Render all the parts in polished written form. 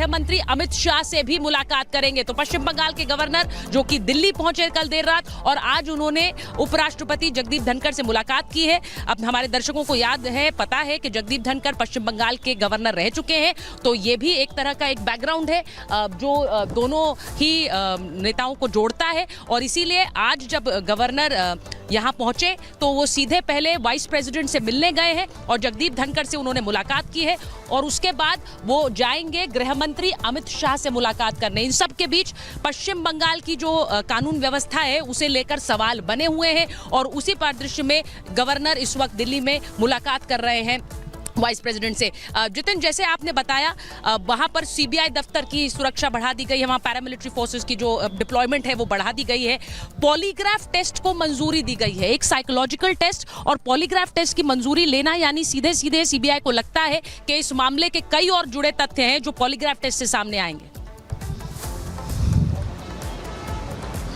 गृह मंत्री अमित शाह से भी मुलाकात करेंगे। तो पश्चिम बंगाल के गवर्नर जो कि दिल्ली पहुंचे कल देर रात और आज उन्होंने उपराष्ट्रपति जगदीप धनखड़ से मुलाकात की है। अब हमारे दर्शकों को याद है, पता है कि जगदीप धनखड़ पश्चिम बंगाल के गवर्नर रह चुके हैं, तो ये भी एक तरह का एक बैकग्राउंड है जो दोनों ही नेताओं को जोड़ता है। और इसीलिए आज जब गवर्नर यहाँ पहुंचे तो वो सीधे पहले वाइस प्रेसिडेंट से मिलने गए हैं और जगदीप धनखड़ से उन्होंने मुलाकात की है और उसके बाद वो जाएंगे गृह मंत्री अमित शाह से मुलाकात करने। इन सब के बीच पश्चिम बंगाल की जो कानून व्यवस्था है उसे लेकर सवाल बने हुए हैं और उसी परिदृश्य में गवर्नर इस वक्त दिल्ली में मुलाकात कर रहे हैं वाइस प्रेसिडेंट से। जितिन, जैसे आपने बताया वहां पर सीबीआई दफ्तर की सुरक्षा बढ़ा दी गई है, वहां पैरामिलिट्री फोर्सेस की जो डिप्लॉयमेंट है वो बढ़ा दी गई है। पॉलीग्राफ टेस्ट को मंजूरी दी गई है, एक साइकोलॉजिकल टेस्ट और पॉलीग्राफ टेस्ट की मंजूरी लेना यानी सीधे सीधे सीबीआई को लगता है कि इस मामले के कई और जुड़े तथ्य हैं जो पॉलीग्राफ टेस्ट से सामने आएंगे।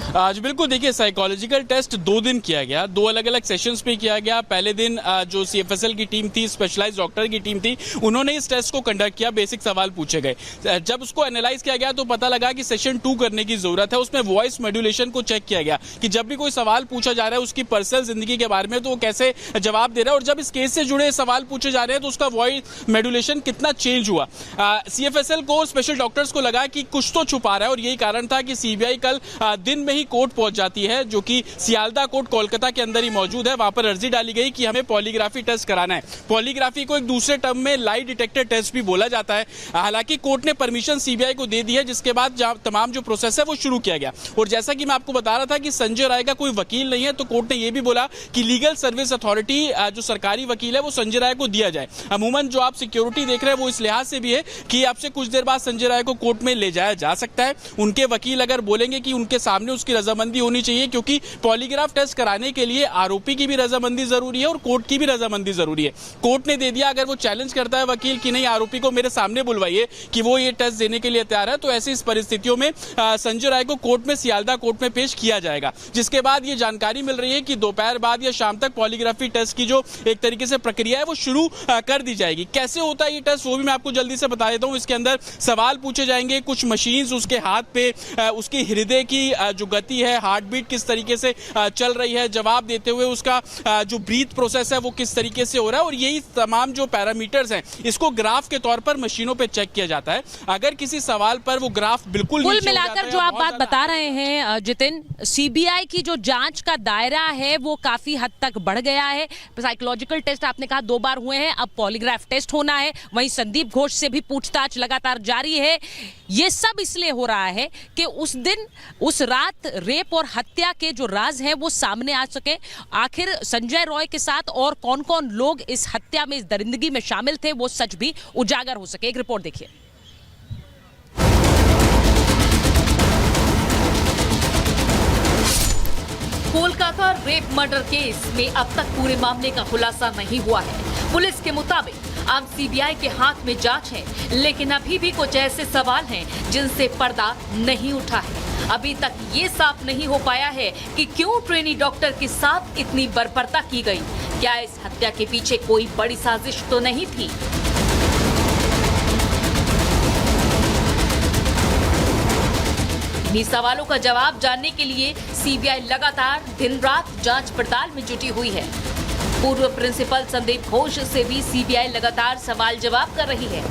आज बिल्कुल देखिए, साइकोलॉजिकल टेस्ट 2 दिन किया गया, 2 अलग अलग सेशंस पे किया गया। पहले दिन जो सीएफएसएल की टीम थी, स्पेशलाइज्ड डॉक्टर की टीम थी, उन्होंने इस टेस्ट को कंडक्ट किया, बेसिक सवाल पूछे गए। जब उसको एनालाइज किया गया तो पता लगा कि सेशन 2 करने की जरूरत है। उसमें वॉइस मॉड्यूलेशन को चेक किया गया कि जब भी कोई सवाल पूछा जा रहा है उसकी पर्सनल जिंदगी के बारे में तो वो कैसे जवाब दे रहा है, और जब इस केस से जुड़े सवाल पूछे जा रहे हैं तो उसका वॉइस मॉड्यूलेशन कितना चेंज हुआ। सीएफएसएल को, स्पेशल डॉक्टर्स को लगा कि कुछ तो छुपा रहा है और यही कारण था कि सीबीआई कल दिन में ही कोर्ट पहुंच जाती है, जो कि सियालदा कोर्ट कोलकाता के अंदर ही मौजूद है। वहां पर अर्जी डाली गई कि हमें पॉलीग्राफी टेस्ट कराना है। पॉलीग्राफी को एक दूसरे टर्म में लाई डिटेक्टर टेस्ट भी बोला जाता है। हालांकि कोर्ट ने परमिशन सीबीआई को दे दी है, जिसके बाद तमाम जो प्रोसेस है वो शुरू किया गया। और जैसा कि मैं आपको बता रहा था कि संजय राय का कोई वकील नहीं है, तो कोर्ट ने यह भी बोला कि लीगल सर्विस अथॉरिटी जो सरकारी वकील है वो संजय राय को दिया जाए। अमूमन जो आप सिक्योरिटी देख रहे हैं वो इस लिहाज से भी है कि आपसे कुछ देर बाद संजय राय को कोर्ट में ले जाया जा सकता है। उनके वकील अगर बोलेंगे कि उनके सामने उसकी रजामंदी होनी चाहिए, क्योंकि पॉलीग्राफ टेस्ट कराने के लिए आरोपी की भी रजामंदी जरूरी है और कोर्ट की भी रजामंदी जरूरी है। कोर्ट ने दे दिया, अगर वो चैलेंज करता है वकील कि नहीं आरोपी को मेरे सामने बुलवाइए कि वो ये टेस्ट देने के लिए तैयार है, तो ऐसी इस परिस्थितियों में संजय राय को कोर्ट में, सियालदा कोर्ट में पेश किया जाएगा। जिसके बाद ये जानकारी मिल रही है कि दोपहर बाद या शाम तक पॉलीग्राफी टेस्ट की जो एक तरीके से प्रक्रिया है वो शुरू कर दी जाएगी। कैसे होता है ये टेस्ट वो भी मैं आपको जल्दी से बता देता हूँ। इसके अंदर सवाल पूछे जाएंगे, कुछ मशीन्स उसके हाथ पे, उसकी हृदय की जो गति है, हार्ट बीट किस तरीके से चल रही है, जवाब देते हुए उसका जो ब्रीथ प्रोसेस है वो किस तरीके से हो रहा है, और यही तमाम जो पैरामीटर्स हैं इसको ग्राफ के तौर पर मशीनों पे चेक किया जाता है। अगर किसी सवाल पर वो ग्राफ बिल्कुल कुल मिलाकर जो आप बात बता रहे हैं जितिन, सीबीआई की जो जांच का दायरा है वो काफी हद तक बढ़ गया है। साइकोलॉजिकल टेस्ट आपने कहा 2 बार हुए हैं, अब पॉलीग्राफ टेस्ट होना है। वहीं संदीप घोष से भी पूछताछ लगातार जारी है। ये सब इसलिए हो रहा है कि उस दिन, उस रात रेप और हत्या के जो राज हैं वो सामने आ सके। आखिर संजय रॉय के साथ और कौन कौन लोग इस हत्या में, इस दरिंदगी में शामिल थे, वो सच भी उजागर हो सके। एक रिपोर्ट देखिए। कोलकाता रेप मर्डर केस में अब तक पूरे मामले का खुलासा नहीं हुआ है। पुलिस के मुताबिक अब सीबीआई के हाथ में जांच है, लेकिन अभी भी कुछ ऐसे सवाल हैं जिनसे पर्दा नहीं उठा है। अभी तक ये साफ नहीं हो पाया है कि क्यों ट्रेनी डॉक्टर के साथ इतनी बर्बरता की गई। क्या इस हत्या के पीछे कोई बड़ी साजिश तो नहीं थी? इन्हीं सवालों का जवाब जानने के लिए सीबीआई लगातार दिन रात जांच पड़ताल में जुटी हुई है। पूर्व प्रिंसिपल संदीप घोष से भी सीबीआई लगातार सवाल जवाब कर रही है।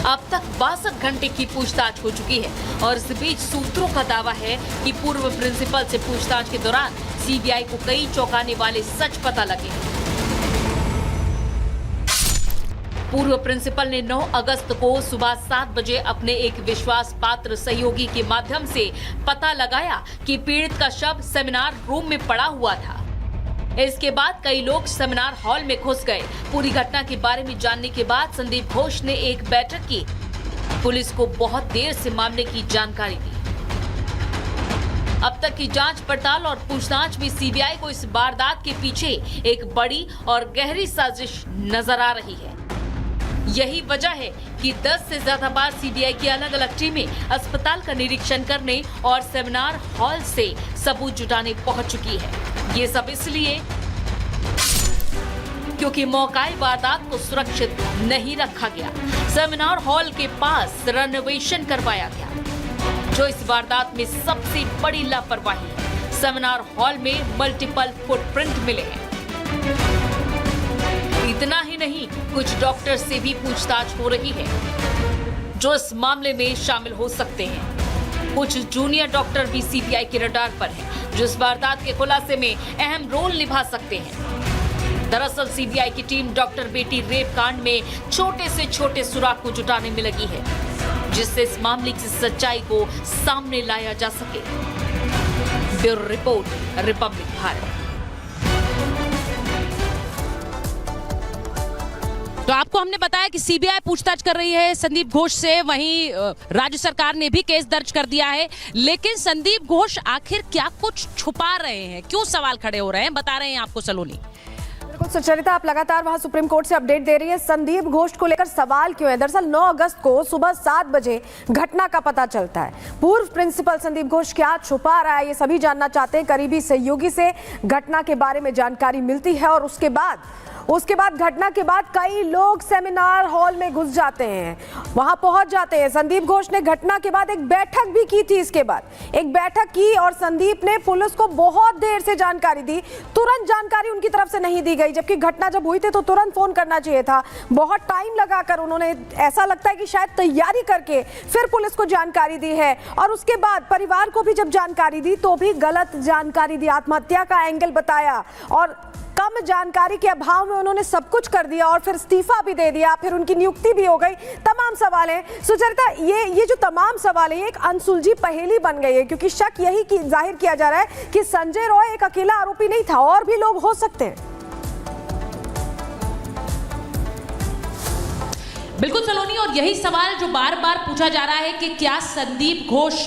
अब तक 62 घंटे की पूछताछ हो चुकी है और इस बीच सूत्रों का दावा है कि पूर्व प्रिंसिपल से पूछताछ के दौरान सीबीआई को कई चौंकाने वाले सच पता लगे हैं। पूर्व प्रिंसिपल ने 9 अगस्त को सुबह 7 बजे अपने एक विश्वास पात्र सहयोगी के माध्यम से पता लगाया कि पीड़ित का शव सेमिनार रूम में पड़ा हुआ था। इसके बाद कई लोग सेमिनार हॉल में घुस गए। पूरी घटना के बारे में जानने के बाद संदीप घोष ने एक बैठक की, पुलिस को बहुत देर से मामले की जानकारी दी। अब तक की जांच पड़ताल और पूछताछ में सीबीआई को इस वारदात के पीछे एक बड़ी और गहरी साजिश नजर आ रही है। यही वजह है कि 10 से ज्यादा बार सीबीआई की अलग अलग टीमें अस्पताल का निरीक्षण करने और सेमिनार हॉल से सबूत जुटाने पहुंच चुकी है। ये सब इसलिए क्योंकि मौकाए वारदात को सुरक्षित नहीं रखा गया। सेमिनार हॉल के पास रेनोवेशन करवाया गया, जो इस वारदात में सबसे बड़ी लापरवाही है। सेमिनार हॉल में मल्टीपल फुटप्रिंट मिले हैं। इतना ही नहीं, कुछ डॉक्टर से भी पूछताछ हो रही है जो इस मामले में शामिल हो सकते हैं। कुछ जूनियर डॉक्टर भी सीबीआई के रडार पर हैं, जो इस वारदात के खुलासे में अहम रोल निभा सकते हैं। दरअसल सीबीआई की टीम डॉक्टर बेटी रेप कांड में छोटे से छोटे सुराग को जुटाने में लगी है, जिससे इस मामले की सच्चाई को सामने लाया जा सके। Bureau report, Republic Bharat. तो आपको हमने बताया कि सीबीआई पूछताछ कर रही है संदीप घोष से, वहीं राज्य सरकार ने भी केस दर्ज कर दिया है। लेकिन संदीप घोष आखिर क्या कुछ छुपा रहे हैं, क्यों सवाल खड़े हो रहे हैं, बता रहे हैं आपको सलोनी। बिल्कुल सुचरिता, आप लगातार वहां सुप्रीम कोर्ट से अपडेट दे रही है। संदीप घोष को लेकर सवाल क्यों है? दरअसल 9 अगस्त को सुबह 7 बजे घटना का पता चलता है। पूर्व प्रिंसिपल संदीप घोष क्या छुपा रहा है, ये सभी जानना चाहते हैं। करीबी सहयोगी से घटना के बारे में जानकारी मिलती है और उसके बाद घटना के बाद कई लोग सेमिनार हॉल में घुस जाते हैं, वहां पहुंच जाते हैं। संदीप घोष ने घटना के बाद एक बैठक भी की थी। इसके बाद एक बैठक की और संदीप ने पुलिस को बहुत देर से जानकारी दी। तुरंत जानकारी उनकी तरफ से नहीं दी गई, जबकि घटना जब हुई थी तो तुरंत फोन करना चाहिए था। बहुत टाइम लगाकर उन्होंने, ऐसा लगता है कि शायद तैयारी करके फिर पुलिस को जानकारी दी है। और उसके बाद परिवार को भी जब जानकारी दी तो भी गलत जानकारी दी, आत्महत्या का एंगल बताया और कम जानकारी के अभाव में उन्होंने सब कुछ कर दिया और फिर इस्तीफा भी दे दिया, फिर उनकी नियुक्ति भी हो गई। तमाम सवाल हैं सुचरिता, ये जो तमाम सवाल है ये एक अनसुलझी पहेली बन गई है, क्योंकि शक यही जाहिर किया जा रहा है कि संजय रॉय एक अकेला आरोपी नहीं था, और भी लोग हो सकते हैं। बिल्कुल सलोनी, और यही सवाल जो बार बार पूछा जा रहा है कि क्या संदीप घोष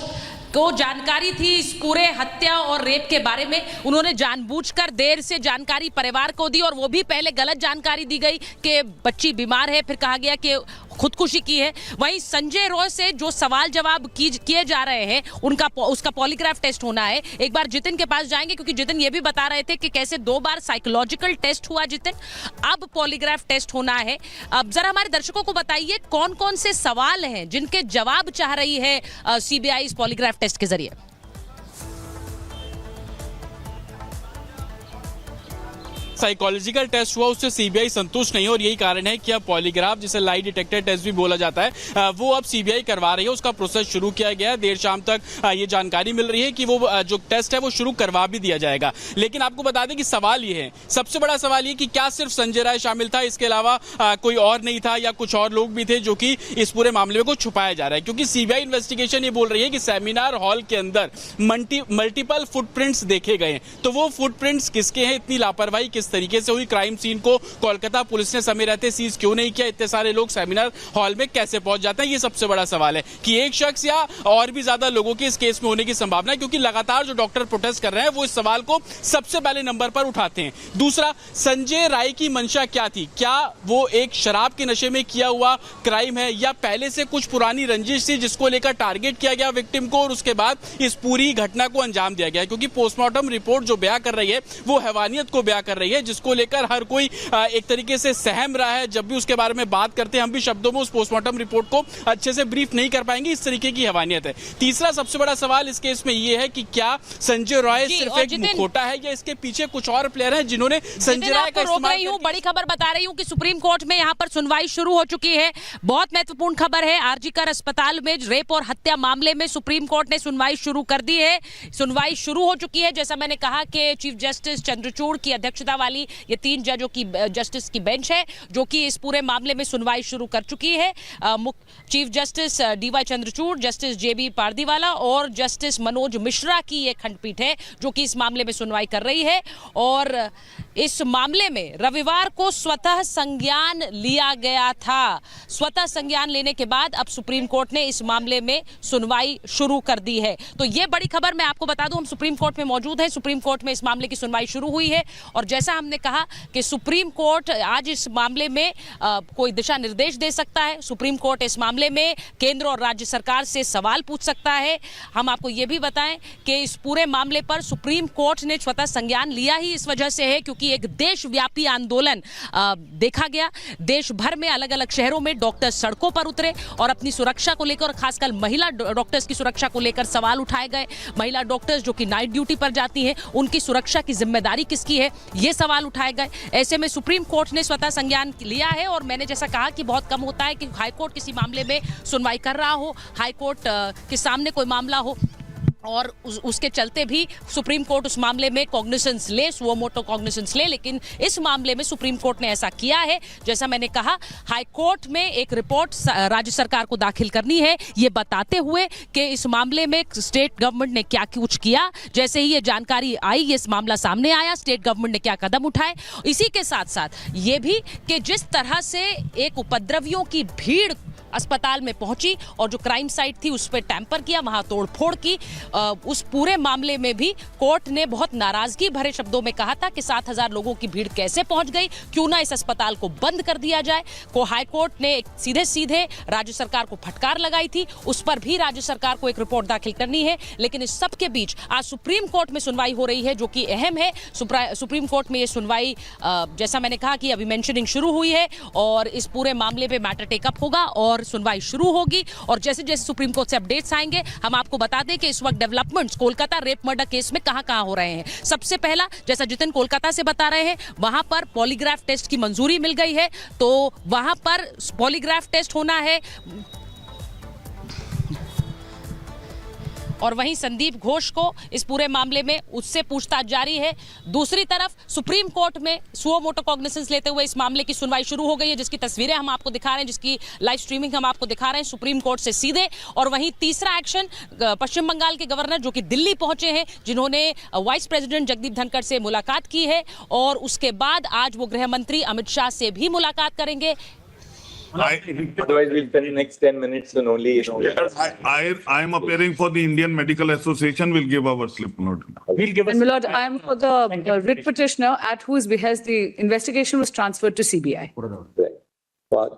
को जानकारी थी इस पूरे हत्या और रेप के बारे में। उन्होंने जानबूझकर देर से जानकारी परिवार को दी, और वो भी पहले गलत जानकारी दी गई कि बच्ची बीमार है, फिर कहा गया कि खुदकुशी की है। वहीं संजय रॉय से जो सवाल जवाब किए जा रहे हैं उसका पॉलीग्राफ टेस्ट होना है। एक बार जितिन के पास जाएंगे, क्योंकि जितिन ये भी बता रहे थे कि कैसे 2 बार साइकोलॉजिकल टेस्ट हुआ जितिन, अब पॉलीग्राफ टेस्ट होना है। अब जरा हमारे दर्शकों को बताइए कौन कौन से सवाल हैं जिनके जवाब चाह रही है सीबीआई इस पॉलीग्राफ टेस्ट के जरिए। साइकोलॉजिकल टेस्ट हुआ, उससे सीबीआई संतुष्ट नहीं है और यही कारण है कि अब पॉलीग्राफ, जिसे लाई डिटेक्टर टेस्ट भी बोला जाता है, वो अब सीबीआई करवा रही है। उसका प्रोसेस शुरू किया गया है। देर शाम तक ये जानकारी मिल रही है कि वो जो टेस्ट है वो शुरू करवा भी दिया जाएगा। लेकिन आपको बता दें कि सवाल ये है, सबसे बड़ा सवाल ये कि क्या सिर्फ संजय राय शामिल था, इसके अलावा कोई और नहीं था, या कुछ और लोग भी थे जो कि इस पूरे मामले को छुपाया जा रहा है। क्योंकि सीबीआई इन्वेस्टिगेशन ये बोल रही है कि सेमिनार हॉल के अंदर मल्टीपल फुटप्रिंट्स देखे गए, तो वो फुटप्रिंट्स किसके हैं, इतनी लापरवाही किस तरीके से हुई, क्राइम सीन को कोलकाता पुलिस ने समय रहते सीज क्यों नहीं किया, इतने सारे लोग सेमिनार हॉल में कैसे पहुंच जाते हैं, ये सबसे बड़ा सवाल है कि एक शख्स या और भी ज्यादा लोगों के इस केस में होने की संभावना है। क्योंकि लगातार जो डॉक्टर प्रोटेस्ट कर रहे हैं वो इस सवाल को सबसे पहले नंबर पर उठाते हैं। दूसरा, संजय राय की मंशा क्या थी, क्या वो एक शराब के नशे में किया हुआ क्राइम है या पहले से कुछ पुरानी रंजिश थी जिसको लेकर टारगेट किया गया विक्टिम को और उसके बाद इस पूरी घटना को अंजाम दिया गया। क्योंकि पोस्टमार्टम रिपोर्ट जो बयां कर रही है वो हैवानियत को बयां कर रही है, जिसको लेकर हर कोई एक तरीके से सहम रहा है। जब भी उसके बारे में बात करते हैं हम भी शब्दों में उस पोस्टमार्टम रिपोर्ट को अच्छे से ब्रीफ नहीं कर पाएंगे, इस तरीके की हैवानियत है। तीसरा सबसे बड़ा सवाल इस केस में ये है कि क्या संजय रॉय सिर्फ एक मुखौटा है या इसके पीछे कुछ और प्लेयर हैं जिन्होंने संजय राय का रोक रही हूं, बड़ी खबर बता रही हूं कि सुप्रीम कोर्ट में यहां पर सुनवाई शुरू हो चुकी है। बहुत महत्वपूर्ण खबर है, आरजीकर अस्पताल में रेप और हत्या मामले में सुप्रीम कोर्ट ने सुनवाई शुरू कर दी है। सुनवाई शुरू हो चुकी है, जैसा मैंने कहा कि चीफ जस्टिस चंद्रचूड़ की अध्यक्षता वाली ये 3 जजों की जस्टिस की बेंच है जो कि इस पूरे मामले में सुनवाई शुरू कर चुकी है। Chief justice DY Chandrachud, justice JB Pardiwala और जस्टिस मनोज मिश्रा की ये खंडपीठ है जो कि इस मामले में सुनवाई कर रही है। और इस मामले में रविवार को स्वतः संज्ञान लिया गया था। स्वतः संज्ञान लेने के बाद अब सुप्रीम कोर्ट ने इस मामले में सुनवाई शुरू कर दी है। तो ये बड़ी खबर मैं आपको बता दूं, हम सुप्रीम कोर्ट में मौजूद हैं। सुप्रीम कोर्ट में इस मामले की सुनवाई शुरू हुई है और जैसा हमने कहा कि सुप्रीम कोर्ट आज इस मामले में कोई दिशा निर्देश दे सकता है। सुप्रीम कोर्ट इस मामले में केंद्र और राज्य सरकार से सवाल पूछ सकता है। हम आपको ये भी बताएं कि इस पूरे मामले पर सुप्रीम कोर्ट ने स्वतः संज्ञान लिया ही इस वजह से है क्योंकि एक देशव्यापी आंदोलन देखा गया। देश भर में अलग अलग शहरों में डॉक्टर सड़कों पर उतरे और अपनी सुरक्षा को लेकर, खासकर महिला डॉक्टर्स की सुरक्षा को लेकर सवाल उठाए गए। महिला डॉक्टर्स जो कि नाइट ड्यूटी पर जाती हैं, उनकी सुरक्षा की जिम्मेदारी किसकी है, ये सवाल उठाए गए। ऐसे में सुप्रीम कोर्ट ने स्वतः संज्ञान लिया है और मैंने जैसा कहा कि बहुत कम होता है कि हाईकोर्ट किसी मामले में सुनवाई कर रहा हो, हाईकोर्ट के सामने कोई मामला हो और उसके चलते भी सुप्रीम कोर्ट उस मामले में कॉग्निसेंस ले, सुओ मोटो कॉग्निसेंस ले, लेकिन इस मामले में सुप्रीम कोर्ट ने ऐसा किया है। जैसा मैंने कहा, हाई कोर्ट में एक रिपोर्ट राज्य सरकार को दाखिल करनी है, ये बताते हुए कि इस मामले में स्टेट गवर्नमेंट ने क्या कुछ किया। जैसे ही ये जानकारी आई, ये मामला सामने आया, स्टेट गवर्नमेंट ने क्या कदम उठाए। इसी के साथ साथ ये भी कि जिस तरह से एक उपद्रवियों की भीड़ अस्पताल में पहुंची और जो क्राइम साइट थी उस पर टैंपर किया, वहां तोड़फोड़ की, उस पूरे मामले में भी कोर्ट ने बहुत नाराजगी भरे शब्दों में कहा था कि 7,000 लोगों की भीड़ कैसे पहुंच गई, क्यों ना इस अस्पताल को बंद कर दिया जाए। हाई कोर्ट ने सीधे सीधे राज्य सरकार को फटकार लगाई थी, उस पर भी राज्य सरकार को एक रिपोर्ट दाखिल करनी है। लेकिन इस सब के बीच आज सुप्रीम कोर्ट में सुनवाई हो रही है जो कि अहम है। सुप्रीम कोर्ट में ये सुनवाई, जैसा मैंने कहा कि अभी मेंशनिंग शुरू हुई है और इस पूरे मामले पे मैटर टेकअप होगा और सुनवाई शुरू होगी। और जैसे जैसे सुप्रीम कोर्ट से अपडेट्स आएंगे हम आपको बता दें कि इस वक्त developments Kolkata rape murder case में कहां हो रहे हैं। सबसे पहला, जैसा जितिन कोलकाता से बता रहे हैं, वहां पर पॉलीग्राफ टेस्ट की मंजूरी मिल गई है, तो वहां पर पॉलीग्राफ टेस्ट होना है। और वहीं संदीप घोष को इस पूरे मामले में उससे पूछताछ जारी है। दूसरी तरफ सुप्रीम कोर्ट में सुओ मोटो कॉग्निसेंस लेते हुए इस मामले की सुनवाई शुरू हो गई है, जिसकी तस्वीरें हम आपको दिखा रहे हैं, जिसकी लाइव स्ट्रीमिंग हम आपको दिखा रहे हैं सुप्रीम कोर्ट से सीधे। और वहीं तीसरा एक्शन, पश्चिम बंगाल के गवर्नर जो कि दिल्ली पहुंचे हैं, जिन्होंने वाइस प्रेसिडेंट जगदीप धनखड़ से मुलाकात की है और उसके बाद आज वो गृह मंत्री अमित शाह से भी मुलाकात करेंगे। Otherwise, we'll spend the next 10 minutes on only. I am appearing for the Indian Medical Association. Will give our slip note. We'll give And my lord, I am for the writ petitioner at whose behest the investigation was transferred to CBI. us.